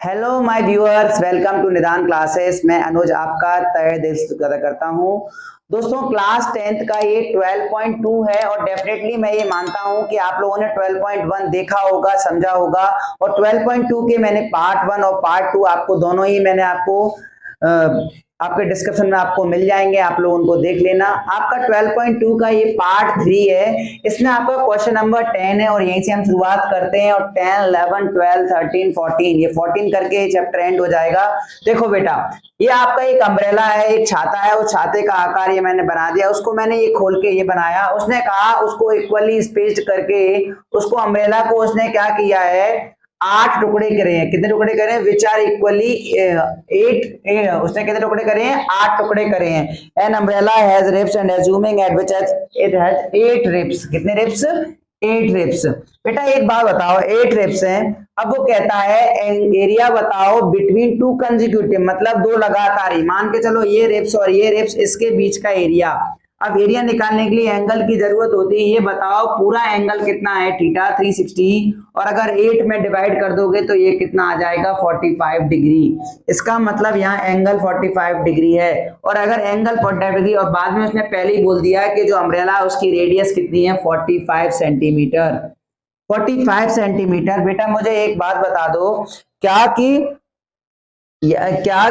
Hello my viewers, welcome to Nidan classes. मैं अनुज आपका तहे दिल से स्वागत करता हूं। दोस्तों, क्लास 10th का ये 12.2 है और डेफिनेटली मैं ये मानता हूं कि आप लोगों ने 12.1 देखा होगा, समझा होगा। और 12.2 के मैंने पार्ट 1 और पार्ट 2 आपको दोनों ही मैंने आपके डिस्क्रिप्शन में आपको मिल जाएंगे, आप लोग उनको देख लेना। आपका 12.2 का ये पार्ट 3 है। इसमें आपका क्वेश्चन नंबर 10 है और यहीं से हम शुरुआत करते हैं। और 10, 11, 12, 13, 14 ये 14 करके चैप्टर एंड हो जाएगा। देखो बेटा, ये आपका एक अम्ब्रेला है, एक छाता है। उस छाते का आकार ये मैंने बना दिया, उसको मैंने ये खोल के ये बनाया। उसने कहा उसको इक्वली स्पेस्ड करके उसको अम्ब्रेला को उसने क्या किया है, 8 टुकड़े करे हैं। कितने टुकड़े करे हैं? Which are equally 8। उसने कितने टुकड़े करे हैं? 8 टुकड़े करे हैं। An umbrella has ribs and assuming eight which it has 8 ribs. कितने रिब्स? 8 रिब्स। बेटा एक बात बताओ, 8 रिब्स हैं। अब वो कहता है एरिया बताओ बिटवीन 2 कंसेक्यूटिव, मतलब 2 लगातार ही। मान के चलो ये रिब्स और ये रिब्स, इसके बीच का एरिया। अब एरिया निकालने के लिए एंगल की जरूरत होती है। ये बताओ पूरा एंगल कितना है? थीटा 360। और अगर 8 में डिवाइड कर दोगे तो ये कितना आ जाएगा? 45 डिग्री। इसका मतलब यहाँ एंगल 45 डिग्री है। और अगर एंगल 45 डिग्री और बाद में उसने पहले ही बोल दिया कि जो अम्ब्रेला है उसकी रेडियस कितनी है? 45 सेंटीमीटर। 45 सेंटीमीटर। बेटा मुझे एक बात बता दो, क्या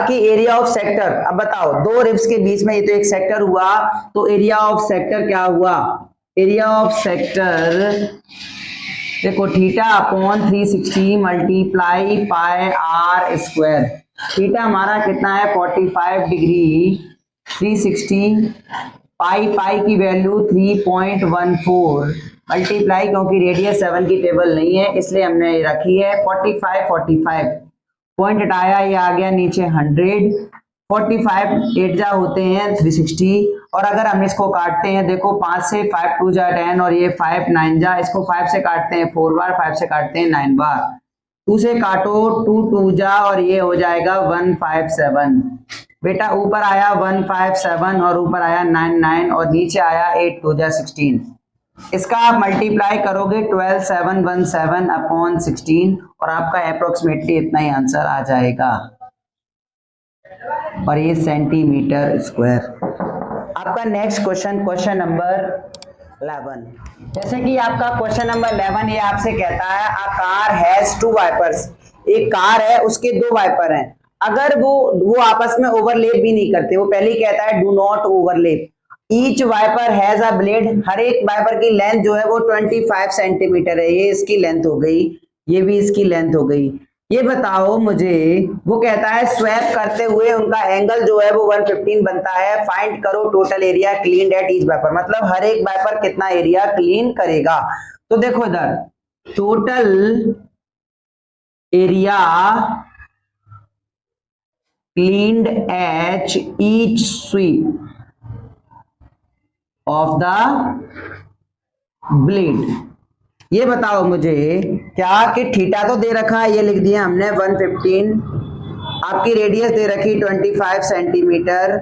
कि एरिया ऑफ सेक्टर, अब बताओ 2 रिब्स के बीच में ये तो एक सेक्टर हुआ, तो एरिया ऑफ सेक्टर क्या हुआ? एरिया ऑफ सेक्टर देखो theta upon 360 multiply pi r square. Theta हमारा कितना है? 45 डिग्री। 360 पाई की वैल्यू 3.14 मल्टीप्लाई, क्योंकि रेडियस 7 की टेबल नहीं है इसलिए हमने रखी है 45 पॉइंट हटाया, ये आ गया नीचे 100। 45 8 जा होते हैं 360। और अगर हम इसको काटते हैं, देखो 5 से 5 2 जा 10 और ये 5 9 जा, इसको 5 से काटते हैं 4 बार, 5 से काटते हैं 9 बार। 2 से काटो 2 2 जा और ये हो जाएगा 157। बेटा ऊपर आया 157 और ऊपर आया 99 और नीचे आया 8 2 जा 16। इसका आप मल्टीप्लाई करोगे 12717 अपॉन 16 और आपका अप्रोक्सीमेटली इतना ही आंसर आ जाएगा। और ये सेंटीमीटर स्क्वायर। आपका नेक्स्ट क्वेश्चन, क्वेश्चन नंबर 11। जैसे कि आपका क्वेश्चन नंबर 11 ये आपसे कहता है अ कार हैज 2 वाइपर्स। एक कार है, उसके 2 वाइपर हैं। अगर वो आपस में ओवरलेप भी नहीं करते, वो पहले ही कहता है do not overlap. Each wiper has a blade. हर एक वाइपर की लेंथ जो है वो 25 सेंटीमीटर है। ये इसकी लेंथ हो गई, ये भी इसकी लेंथ हो गई। ये बताओ मुझे, वो कहता है स्वैप करते हुए उनका एंगल जो है वो 115 बनता है। फाइंड करो total area clean at each wiper, मतलब हर एक वाइपर कितना एरिया क्लीन करेगा। तो देखो इधर total area cleaned at each sweep of the blade. ये बताओ मुझे क्या कि थीटा तो दे रखा है, ये लिख दिया हमने 115। आपकी रेडियस दे रखी 25 सेंटीमीटर।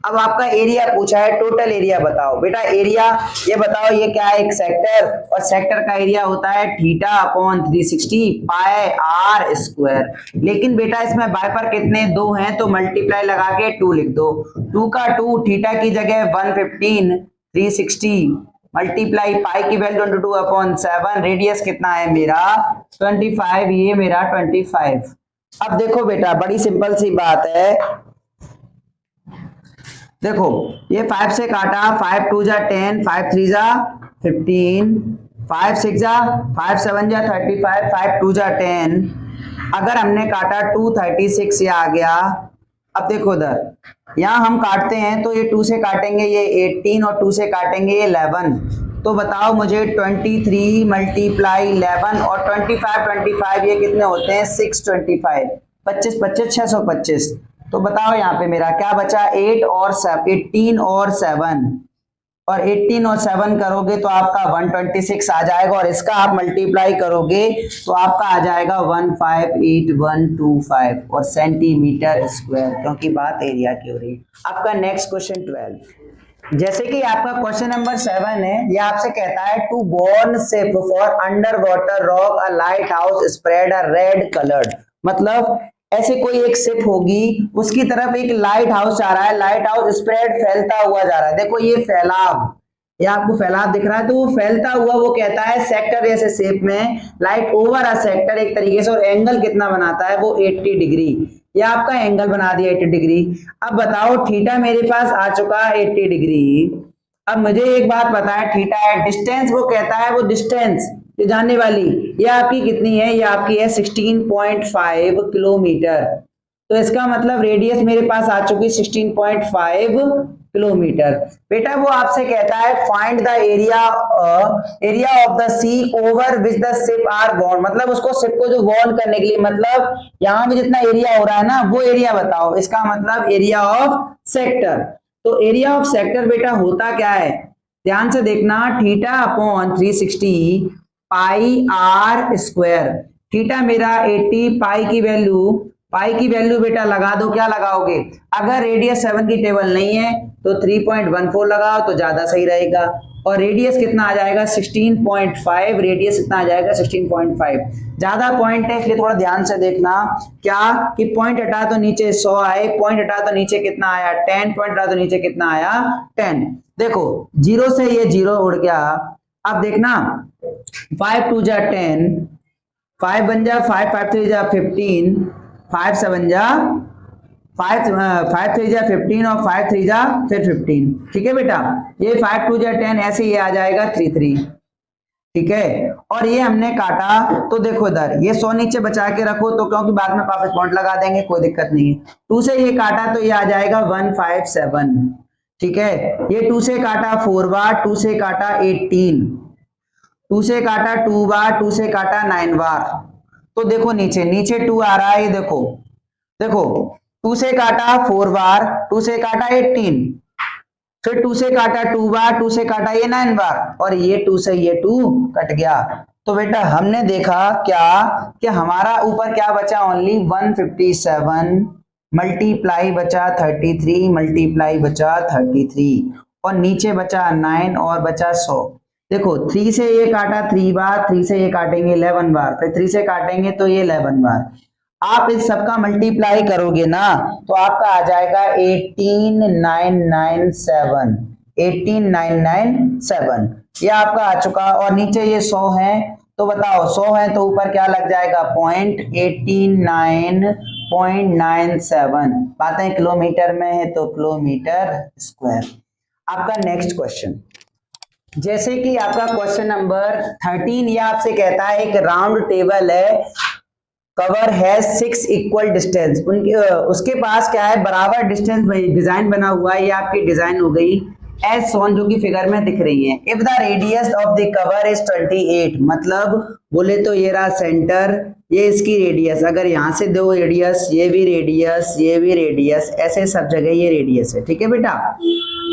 अब आपका एरिया पूछा है, टोटल एरिया बताओ। बेटा एरिया ये बताओ, ये क्या है? एक सेक्टर, और सेक्टर का एरिया होता है theta upon 360 pi r square. लेकिन बेटा इसमें वाइपर कितने? 2 हैं, तो मल्टीप्लाई लगा के 2 लिख दो। 2 का 2, थीटा की जगह 115, 360 मल्टीप्लाई पाई की वैल्यू 22 अपॉन 7। रेडियस कितना है मेरा? 25। ये मेरा 25। अब देखो बेटा बड़ी सिंपल सी बात है। देखो ये 5 से काटा, 5 2 जा 10, 5 3 जा 15, 5 6 जा 5 7 जा 35, 5 2 जा 10। अगर हमने काटा 236 ये आ गया। अब देखो इधर यहाँ हम काटते हैं तो ये 2 से काटेंगे ये 18 और 2 से काटेंगे ये 11। तो बताओ मुझे 23 मल्टीप्लाई 11 और 25 ये कितने होते हैं? 625, 25 25 625। तो बताओ यहाँ पे मेरा क्या बचा? 18 और 7, और 18 और 7 करोगे तो आपका 126 आ जाएगा। और इसका आप मल्टीप्लाई करोगे तो आपका आ जाएगा 158125 और सेंटीमीटर स्क्वायर, क्योंकि बात एरिया की हो रही है। आपका नेक्स्ट क्वेश्चन 12। जैसे कि आपका क्वेश्चन नंबर 7 है, ये आपसे कहता है to warn ship for underwater rock a lighthouse spread a red coloured. मतलब ऐसे कोई एक शिप होगी, उसकी तरफ एक लाइट हाउस आ रहा है, लाइट हाउस स्प्रेड फैलता हुआ जा रहा है। देखो ये फैलाव, ये आपको फैलाव दिख रहा है, तो वो फैलता हुआ वो कहता है सेक्टर जैसे शेप में, लाइट ओवर अ सेक्टर एक तरीके से, और एंगल कितना बनाता है वो 80 डिग्री। ये आपका एंगल बना दिया 80 डिग्री। अब बताओ थीटा मेरे पास आ चुका है 80 डिग्री। अब मुझे एक बात पता है, थीटा है, डिस्टेंस वो कहता है, वो डिस्टेंस ये जानने वाली, ये आपकी कितनी है, ये आपकी है 16.5 किलोमीटर। तो इसका मतलब रेडियस मेरे पास आ चुकी 16.5 किलोमीटर। बेटा वो आपसे कहता है find the area of the sea over which the ship are borne, मतलब उसको शिप को जो बॉर्न करने के लिए, मतलब यहाँ पे जितना एरिया हो रहा है ना वो एरिया बताओ, इसका मतलब एरिया ऑफ सेक्टर। तो एरिया ऑफ सेक्टर बेटा होता क्या है, ध्यान से देखना, theta upon 360 pi r square. Theta मेरा 80, पाई की वैल्यू बेटा लगा दो, क्या लगाओगे, अगर रेडियस 7 की टेबल नहीं है तो 3.14 लगाओ तो ज्यादा सही रहेगा, और रेडियस कितना आ जाएगा 16.5, रेडियस कितना आ जाएगा 16.5, ज्यादा पॉइंट है इसलिए थोड़ा ध्यान से देखना, क्या कि पॉइंट हटा तो नीचे 100 आए, पॉइंट हटा तो नीचे कितना आया 10, पॉइंट हटा तो नीचे कितना आया 10। देखो जीरो से ये जीरो उड़ गया, अब देखना 5 2 जा 10, 5 बन जा 5, 5 3 जा 15, 5 7 जा 5 3 जा 15 और 5 3 जा फिर 15। ठीक है बेटा, ये 5 2 जा 10, ऐसे ये आ जाएगा 3 3। ठीक है, और ये हमने काटा तो देखो इधर ये 100 नीचे बचा के रखो, तो क्योंकि बाद में वापस पॉइंट लगा देंगे, कोई दिक्कत नहीं है। 2 से ये काटा तो ये आ जाएगा 157। ठीक है, ये 2 से काटा 4 बार, 2 से काटा 18, 2 से काटा 2 बार, 2 से काटा 9 बार। तो देखो नीचे नीचे 2 आ रहा है, ये देखो देखो 2 से काटा 4 बार, 2 से काटा 18, फिर 2 से काटा 2 बार, 2 से काटा ये 9 बार, और ये 2 से ये 2 कट गया। तो बेटा हमने देखा क्या कि हमारा ऊपर क्या बचा, ओनली 157 मल्टीप्लाई बचा 33, मल्टीप्लाई बचा 33, और नीचे बचा 9 और बचा 100। देखो 3 से ये काटा 3 बार, 3 से ये काटेंगे 11 बार, फिर 3 से काटेंगे तो ये 11 बार। आप इस सबका मल्टीप्लाई करोगे ना तो आपका आ जाएगा 18997, 18997 ये आपका आ चुका, और नीचे ये 100 है, तो बताओ 100 है तो ऊपर क्या लग जाएगा पॉइंट, 89.97, बातें किलोमीटर में है तो किलोमीटर स्क्वायर। आपका नेक्स्ट क्वेश्चन, जैसे कि आपका क्वेश्चन नंबर 13, ये आपसे कहता है एक राउंड टेबल है, कवर है 6 इक्वल डिस्टेंस, उनके उसके पास क्या है बराबर डिस्टेंस डिजाइन बना हुआ है, ये आपकी डिजाइन हो गई एज सोन जो कि फिगर में दिख रही है। If the radius of the cover is 28, मतलब बोले तो ये रहा सेंटर, ये इसकी रेडियस, अगर यहाँ से दो रेडियस, ये भी रेडियस, ये भी रेडियस, ऐसे सब जगह ये रेडियस है। ठीक है बेटा,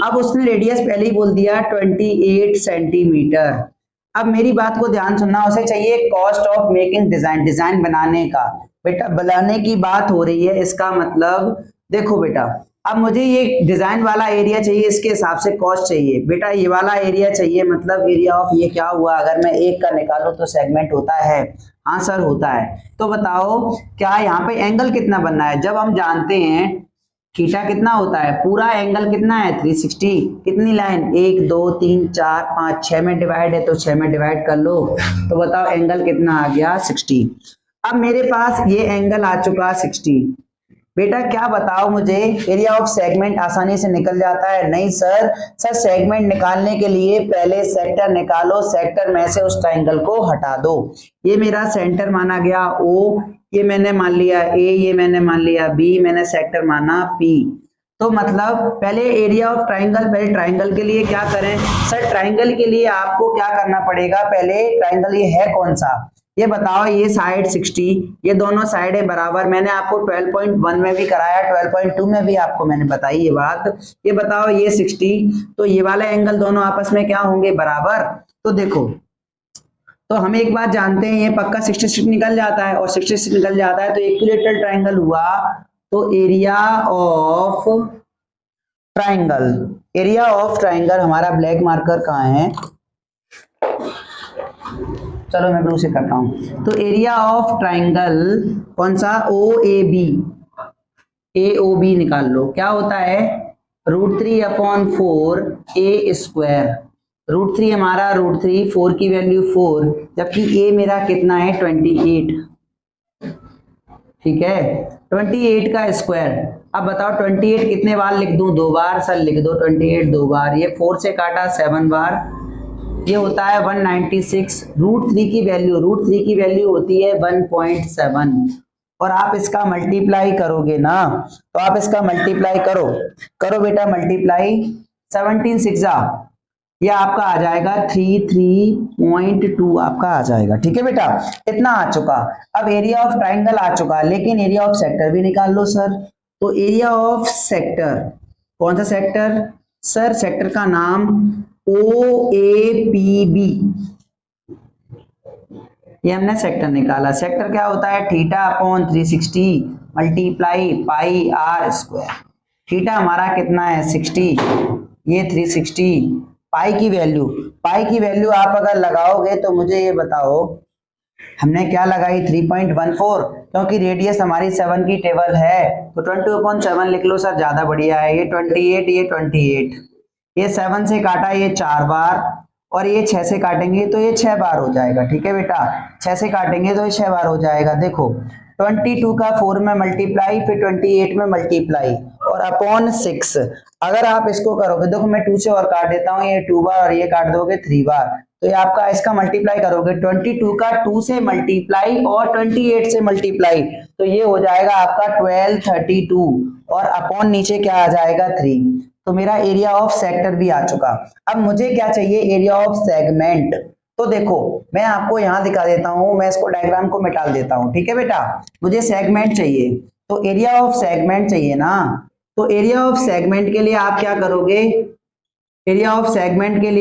अब उसने रेडियस पहले ही बोल दिया 28 सेंटीमीटर। अब मेरी बात को ध्यान सुनना, उसे चाहिए cost of making design, design बनाने का, बेटा बनाने की बात हो रही है, इसका मतलब देखो बेटा अब मुझे ये डिजाइन वाला एरिया चाहिए, इसके हिसाब से कॉस्ट चाहिए। बेटा ये वाला एरिया चाहिए, मतलब एरिया ऑफ ये क्या हुआ, अगर मैं एक का निकालूं तो सेगमेंट होता है, हाँ सर होता है। तो बताओ क्या यहाँ पे एंगल कितना बनना है, जब हम जानते हैं थीटा कितना होता है, पूरा एंगल कितना है 360, कितनी लाइन 1 2 3 4 5 6 में डिवाइड है तो 6 में डिवाइड कर लो, तो बताओ एंगल कितना आ गया 60। अब मेरे पास ये एंगल आ चुका 60। बेटा क्या बताओ मुझे, एरिया ऑफ सेगमेंट आसानी से निकल जाता है? नहीं सर, सेगमेंट निकालने के लिए पहले सेक्टर निकालो, सेक्टर में से उस ट्रायंगल को हटा दो। ये मेरा सेंटर माना गया O, ये मैंने मान लिया A, ये मैंने मान लिया B, मैंने सेक्टर माना P। तो मतलब पहले एरिया ऑफ ट्रायंगल, पहले ट्रायंगल के लिए क्या करें सर, ट्रायंगल के लिए आपको क्या करना पड़ेगा, पहले ट्रायंगल ये है कौन सा ये बताओ, ये साइड 60, ये दोनों साइड है बराबर, मैंने आपको 12.1 में भी कराया, 12.2 में भी आपको मैंने बताई ये बात। ये बताओ ये 60, तो ये वाला एंगल दोनों आपस में क्या होंगे बराबर। तो देखो, तो हम एक बात जानते हैं, ये पक्का 66 निकल जाता है, और 66 निकल जाता है तो इक्विलेटरल ट्रायंगल हुआ। तो area of triangle, area of triangle हमारा ब्लैक मार्कर कहाँ है, चलो मैं 2 से करता हूँ। तो एरिया ऑफ ट्राइंगल कौन सा, ओ बी निकाल लो। क्या होता है, √3/4 ए स्क्वायर। √3 हमारा √3, 4 की वैल्यू 4, जबकि ए मेरा कितना है 28। ठीक है, 28 का स्क्वायर। अब बताओ 28 कितने बार लिख दूं, 2 बार। सर लिख दो 28 2 बार। ये 4 से काटा 7 बार, ये होता है 196। √3 की वैल्यू होती है 1.7। और आप इसका मल्टीप्लाई करोगे ना, तो आप इसका मल्टीप्लाई करो बेटा, मल्टीप्लाई 17 6 ये आपका आ जाएगा 33.2 आपका आ जाएगा। ठीक है बेटा, इतना आ चुका। अब एरिया ऑफ ट्राइंगल आ चुका, लेकिन एरिया ऑफ सेक्टर भी निकाल लो सर। तो एरिया ऑफ सेक्टर, कौन सा सेक्टर सर, सेक्टर का नाम OAPB। ये हमने सेक्टर निकाला। सेक्टर क्या होता है, θ/360 multiply pi r square. Theta हमारा कितना है 60, ये 360। पाई की वैल्यू आप अगर लगाओगे तो मुझे ये बताओ, हमने क्या लगाई 3.14, क्योंकि रेडियस हमारी 7 की टेबल है, तो 20/7 लिख लो सर, ज्यादा बढ़िया है। ये 28, ये 7 से काटा ये 4 बार, और ये 6 से काटेंगे तो ये 6 बार हो जाएगा। ठीक है बेटा, 6 से काटेंगे तो ये 6 बार हो जाएगा। देखो 22 का 4 में मल्टीप्लाई, फिर 28 में मल्टीप्लाई, और अपॉन 6। अगर आप इसको करोगे, देखो मैं 2 से और काट देता हूँ, ये 2 बार और ये काट दोगे 3 बार, तो ये आपका इसका मल्टीप्लाई करोगे 22 का 2 से मल्टीप्लाई और 28 से मल्टीप्लाई, तो ये हो जाएगा आपका 1232, और अपॉन नीचे क्या आ जाएगा 3। तो मेरा एरिया ऑफ सेक्टर भी आ चुका। अब मुझे क्या चाहिए, एरिया ऑफ सेगमेंट। तो देखो मैं आपको यहां दिखा देता हूं, मैं इसको डायग्राम को मिटा देता हूं। ठीक है बेटा, मुझे सेगमेंट चाहिए, तो एरिया ऑफ सेगमेंट चाहिए ना। तो एरिया ऑफ सेगमेंट के लिए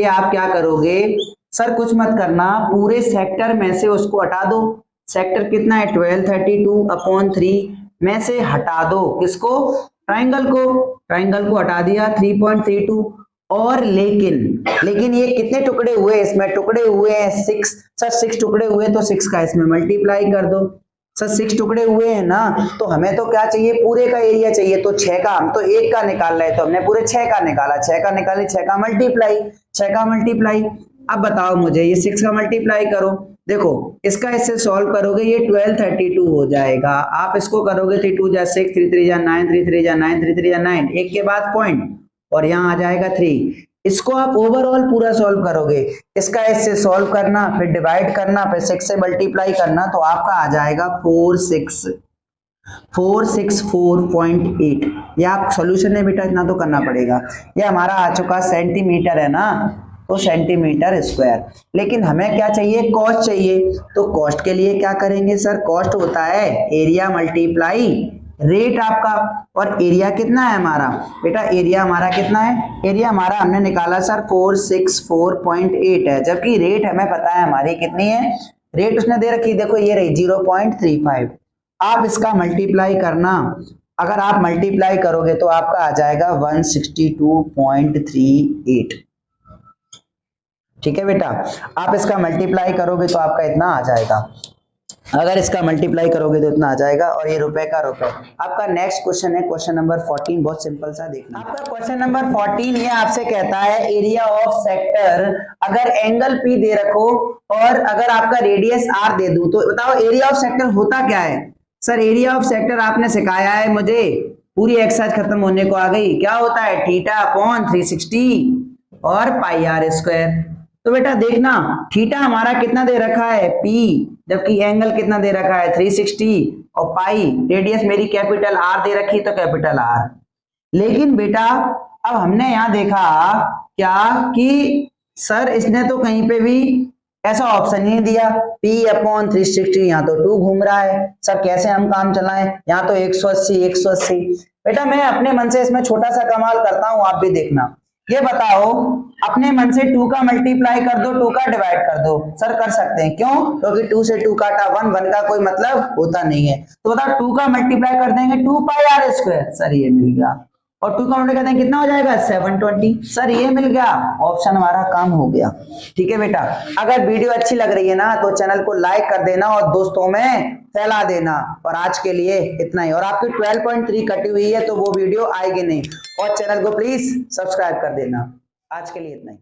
आप क्या करोगे, सर कुछ मत करना, पूरे सेक्टर में से उसको हटा दो। सेक्टर कितना है 1232/3 में से हटा दो किसको, ट्राइंगल को हटा दिया 3.32। और लेकिन ये कितने टुकड़े हुए, इसमें टुकड़े हुए हैं 6। सर 6 टुकड़े हुए तो 6 का इसमें मल्टीप्लाई कर दो। सर 6 टुकड़े हुए हैं ना, तो हमें तो क्या चाहिए, पूरे का एरिया चाहिए। तो 6 का, हम तो 1 का निकाल रहे, तो हमने पूरे 6 का निकाला, 6 का निकाले, 6 का मल्टीप्लाई। अब बताओ मुझे, ये 6 का मल्टीप्लाई करो। देखो इसका इससे सॉल्व करोगे, ये 1232 हो जाएगा। आप इसको करोगे 3 2 जा 6, 3 3 जा 9, 3 3 जा 9, 3 3 जा 9, एक के बाद पॉइंट, और यहाँ आ जाएगा 3। इसको आप ओवरऑल पूरा सॉल्व करोगे, इसका इससे सॉल्व करना, फिर डिवाइड करना, फिर 6 से मल्टीप्लाई करना, तो आपका आ जाएगा 464.8। ये आप सोल्यूशन में बेटा इतना तो करना पड़ेगा। ये हमारा आ चुका सेंटीमीटर है ना, तो सेंटीमीटर स्क्वायर। लेकिन हमें क्या चाहिए, कॉस्ट चाहिए। तो कॉस्ट के लिए क्या करेंगे सर, कॉस्ट होता है एरिया मल्टीप्लाई रेट आपका। और एरिया कितना है हमारा बेटा, एरिया हमारा कितना है, एरिया हमारा हमने निकाला सर 464.8 है, जबकि रेट हमें पता है हमारी कितनी है, रेट उसने दे रखी, देखो ये रही 0.35। आप इसका मल्टीप्लाई करना, अगर आप मल्टीप्लाई करोगे तो आपका आ जाएगा 162.38। ठीक है बेटा, आप इसका मल्टीप्लाई करोगे तो आपका इतना आ जाएगा, अगर इसका मल्टीप्लाई करोगे तो इतना आ जाएगा, और ये रुपए का रुपए। आपका नेक्स्ट क्वेश्चन है क्वेश्चन नंबर 14, बहुत सिंपल सा देखना। आपका क्वेश्चन नंबर 14 ये आपसे कहता है एरिया ऑफ सेक्टर, अगर एंगल P दे रखो और अगर आपका रेडियस R दे दूं, तो बताओ एरिया ऑफ सेक्टर होता क्या है। सर एरिया ऑफ सेक्टर आपने सिखाया है मुझे, पूरी एक्सरसाइज खत्म होने को आ गई। क्या होता है, θ/360 और πr²। तो बेटा देखना, थीटा हमारा कितना दे रखा है P, जबकि एंगल कितना दे रखा है 360, और पाई रेडियस मेरी कैपिटल R दे रखी, तो कैपिटल R। लेकिन बेटा अब हमने यहां देखा क्या कि सर इसने तो कहीं पे भी ऐसा ऑप्शन ही नहीं दिया, P/360, यहाँ तो 2 घूम रहा है। सर कैसे हम काम चलाएं, यहाँ तो 180। बेटा मैं अपने मन से इसमें छोटा सा कमाल करता हूं, आप भी देखना। ये बताओ, अपने मन से 2 का मल्टीप्लाई कर दो, 2 का डिवाइड कर दो। सर कर सकते हैं, क्यों, क्योंकि 2 से 2 काटा 1 का कोई मतलब होता नहीं है। तो बताओ 2 का मल्टीप्लाई कर देंगे 2πr²। सर ये मिल गया, और 2 का मल्टीप्लाई करते हैं कितना हो जाएगा 720। सर ये मिल गया, ऑप्शन हमारा काम हो गया। ठीक है बेटा, अगर वीडियो अच्छी लग रही है ना तो चैनल को लाइक कर देना और दोस्तों में फैला देना। और आज के लिए इतना ही। और आपकी 12.3 कटी हुई है तो वो वीडियो आएगी नहीं, और चैनल को प्लीज सब्सक्राइब कर देना। आज के लिए इतना ही।